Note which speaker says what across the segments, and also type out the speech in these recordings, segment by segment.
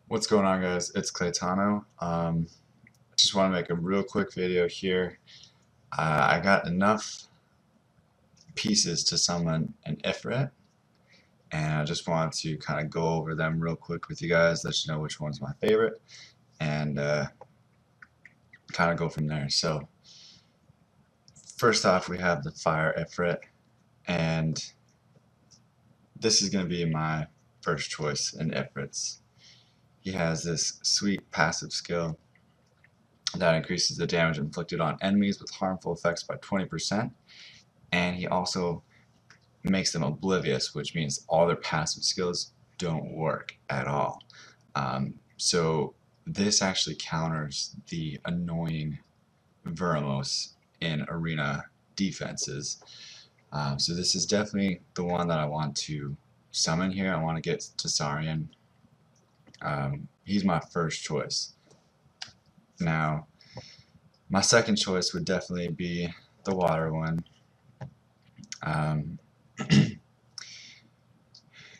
Speaker 1: What's going on, guys? It's Claytano. Just want to make a real quick video here. I got enough pieces to summon an Ifrit, and I just want to kind of go over them real quick with you guys, let you know which one's my favorite, and kind of go from there. So, first off, we have the Fire Ifrit, and this is going to be my first choice in Ifrits. He has this sweet passive skill that increases the damage inflicted on enemies with harmful effects by 20%, and he also makes them oblivious, which means all their passive skills don't work at all. So this actually counters the annoying Veromos in arena defenses. So this is definitely the one that I want to summon here. I want to get Tesarion. He's my first choice. Now, my second choice would definitely be the water one.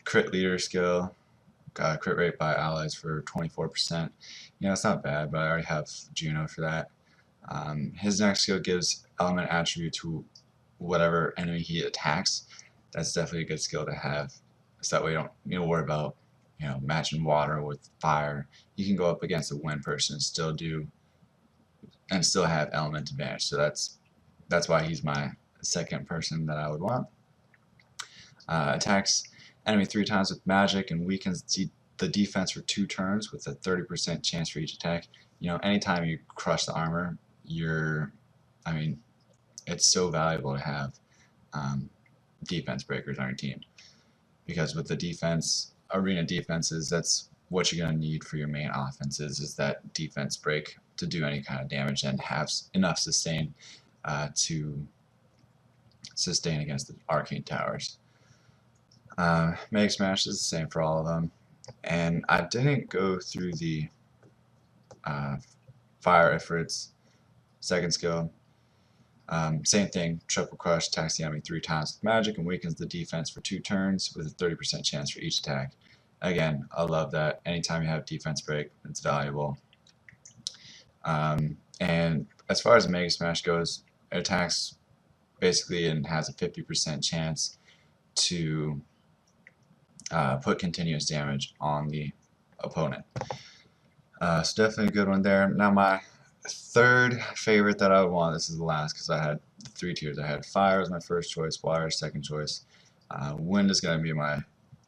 Speaker 1: Crit leader skill, crit rate by allies for 24%. You know, it's not bad, but I already have Juno for that. His next skill gives element attribute to whatever enemy he attacks. That's definitely a good skill to have. So that way you don't need to worry about, matching water with fire. You can go up against a wind person and still have element advantage. So that's why he's my second person that I would want. Attacks enemy 3 times with magic and weakens the defense for 2 turns with a 30% chance for each attack. You know, anytime you crush the armor, it's so valuable to have defense breakers on your team, because with the defense, arena defenses, that's what you're going to need for your main offenses, is that defense break to do any kind of damage and have enough sustain to sustain against the arcane towers. Meg Smash is the same for all of them, and I didn't go through the Fire Ifrit's second skill. Same thing, triple crush, attacks the enemy 3 times with magic and weakens the defense for 2 turns with a 30% chance for each attack. Again, I love that. Anytime you have defense break, it's valuable. And as far as Mega Smash goes, it attacks basically and has a 50% chance to put continuous damage on the opponent. So definitely a good one there. Now my third favorite that I would want, this is the last because I had 3 tiers. I had fire as my first choice, water as second choice. Wind is going to be my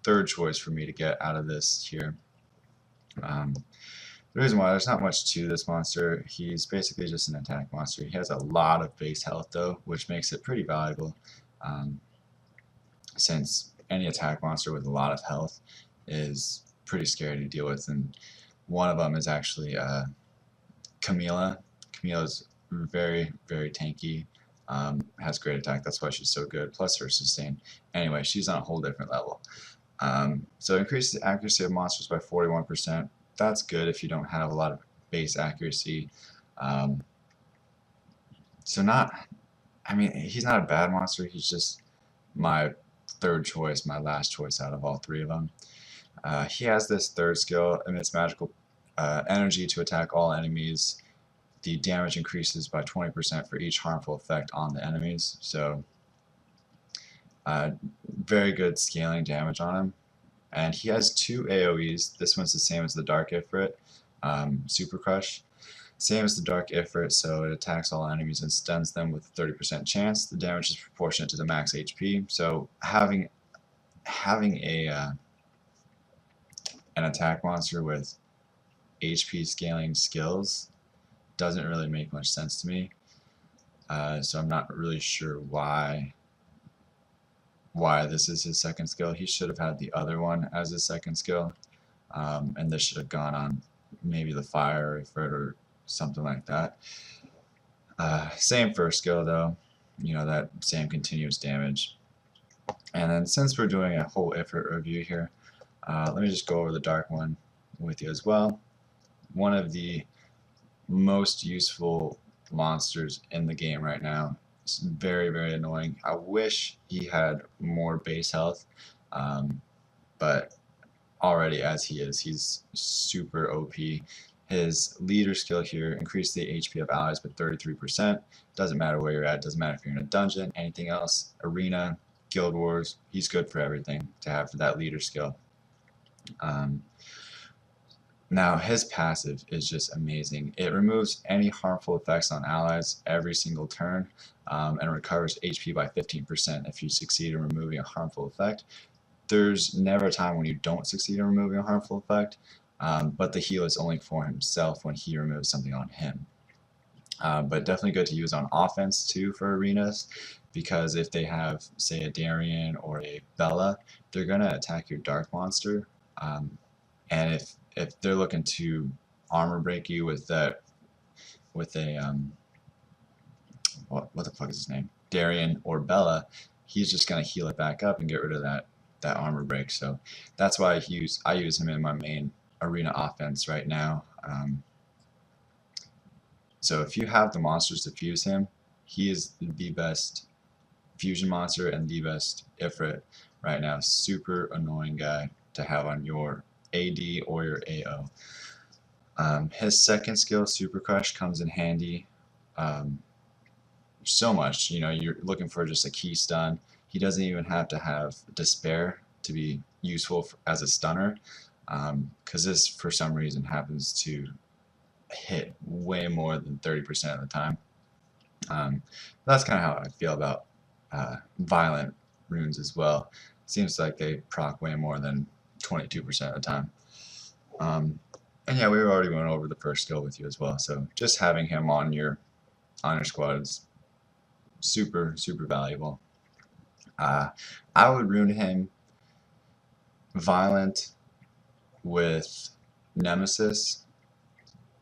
Speaker 1: third choice for me to get out of this here. The reason why, there's not much to this monster. He's basically just an attack monster. He has a lot of base health though, which makes it pretty valuable, since any attack monster with a lot of health is pretty scary to deal with. And one of them is actually Camilla. Camilla's very, very tanky, has great attack, that's why she's so good, plus her sustain. Anyway, she's on a whole different level. So it increases the accuracy of monsters by 41%. That's good if you don't have a lot of base accuracy. He's not a bad monster, he's just my third choice, my last choice out of all 3 of them. He has this third skill, emits magical energy to attack all enemies. The damage increases by 20% for each harmful effect on the enemies. So very good scaling damage on him. And he has 2 AoEs. This one's the same as the Dark Ifrit, Super Crush. Same as the Dark Ifrit, so it attacks all enemies and stuns them with a 30% chance. The damage is proportionate to the max HP. So having an attack monster with HP scaling skills doesn't really make much sense to me. So I'm not really sure why this is his second skill. He should have had the other one as his second skill, and this should have gone on maybe the Fire Ifrit or something like that. Same first skill though, that same continuous damage. And then since we're doing a whole Ifrit review here, let me just go over the dark one with you as well. One of the most useful monsters in the game right now. It's very, very annoying. I wish he had more base health, but already as he is. He's super OP. His leader skill here increased the HP of allies by 33%. Doesn't matter where you're at, doesn't matter if you're in a dungeon, anything else, arena, guild wars, he's good for everything to have for that leader skill. Now his passive is just amazing. It removes any harmful effects on allies every single turn, and recovers HP by 15% if you succeed in removing a harmful effect. There's never a time when you don't succeed in removing a harmful effect, but the heal is only for himself when he removes something on him. But definitely good to use on offense too for arenas, because if they have, say, a Darian or a Bella, they're going to attack your dark monster, and if they're looking to armor break you with that, with a what the fuck is his name, Darian or Bella, he's just going to heal it back up and get rid of that armor break. So that's why I use him in my main arena offense right now. So if you have the monsters to fuse him, he is the best fusion monster and the best Ifrit right now. Super annoying guy to have on your AD or your AO. His second skill, Super Crush, comes in handy so much. You know, you're looking for just a key stun. He doesn't even have to have Despair to be useful as a stunner, because this for some reason happens to hit way more than 30% of the time. That's kind of how I feel about violent runes as well. Seems like they proc way more than 22% of the time. And yeah, we already went over the first skill with you as well, so just having him on your squad is super valuable. I would rune him violent with Nemesis,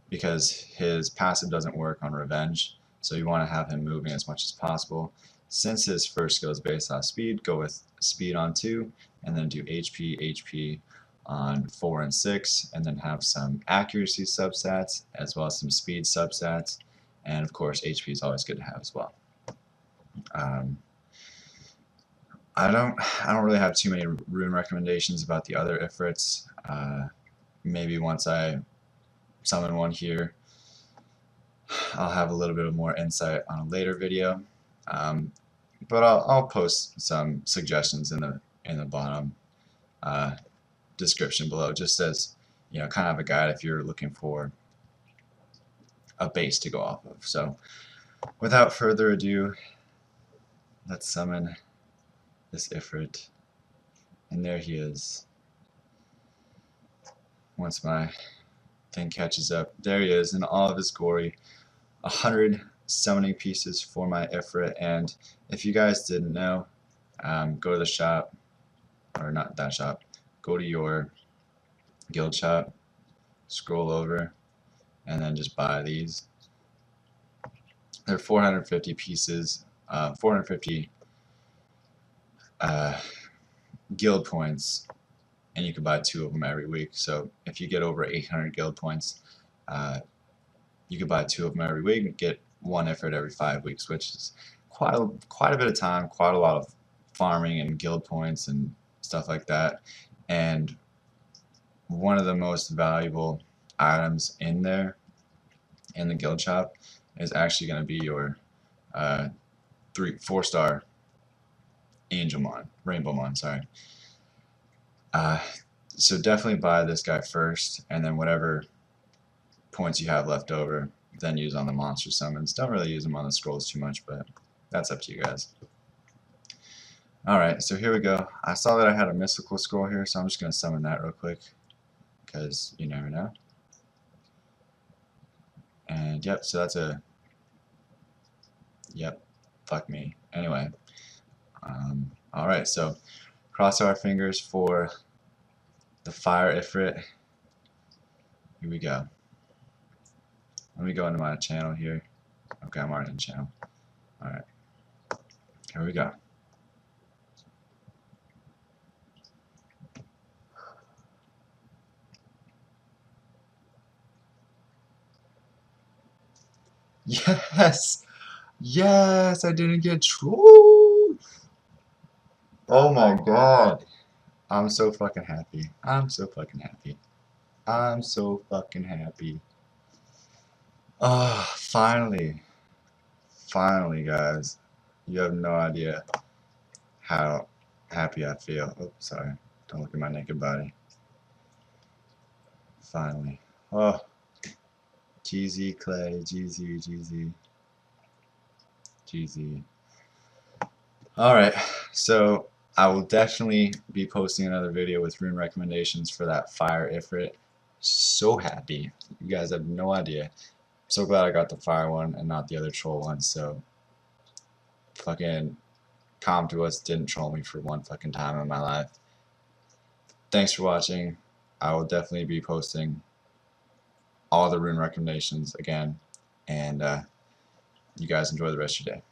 Speaker 1: because his passive doesn't work on revenge, so you want to have him moving as much as possible. Since his first skill is based on speed, go with speed on 2, and then do HP on 4 and 6, and then have some accuracy substats as well as some speed substats, and of course HP is always good to have as well. I don't really have too many rune recommendations about the other Ifrits. Maybe once I summon one here, I'll have a little bit of more insight on a later video. But I'll post some suggestions in the bottom description below, just as, you know, kind of a guide if you're looking for a base to go off of. So without further ado, let's summon this Ifrit, and there he is. Once my thing catches up, there he is in all of his glory. 100 summoning pieces for my Ifrit, and if you guys didn't know, go to the shop, or not that shop, go to your guild shop, scroll over, and then just buy these. They're 450 pieces, 450 guild points, and you can buy 2 of them every week. So if you get over 800 guild points, you can buy 2 of them every week and get 1 Ifrit every 5 weeks, which is quite a bit of time, quite a lot of farming and guild points and stuff like that. And one of the most valuable items in there, in the guild shop, is actually going to be your 4-star Angelmon, Rainbowmon, sorry. So definitely buy this guy first, and then whatever points you have left over, then use on the monster summons. Don't really use them on the scrolls too much, but that's up to you guys. Alright, so here we go. I saw that I had a mystical scroll here, so I'm just going to summon that real quick, because you never know. And yep, so that's a... Yep, fuck me. Anyway, alright, so cross our fingers for the Fire Ifrit. Here we go. Let me go into my channel here. Okay, I'm already in the channel. Alright, here we go. Yes! Yes! I didn't get true! Oh my god. I'm so fucking happy. I'm so fucking happy. I'm so fucking happy. Ah, finally. Finally, guys. You have no idea how happy I feel. Oh, sorry. Don't look at my naked body. Finally. Oh. GZ Clay. GZ. Alright. So, I will definitely be posting another video with rune recommendations for that fire Ifrit. So happy. You guys have no idea. So glad I got the fire one and not the other troll one. So, fucking calm to us didn't troll me for one fucking time in my life. Thanks for watching. I will definitely be posting all the rune recommendations again, and you guys enjoy the rest of your day.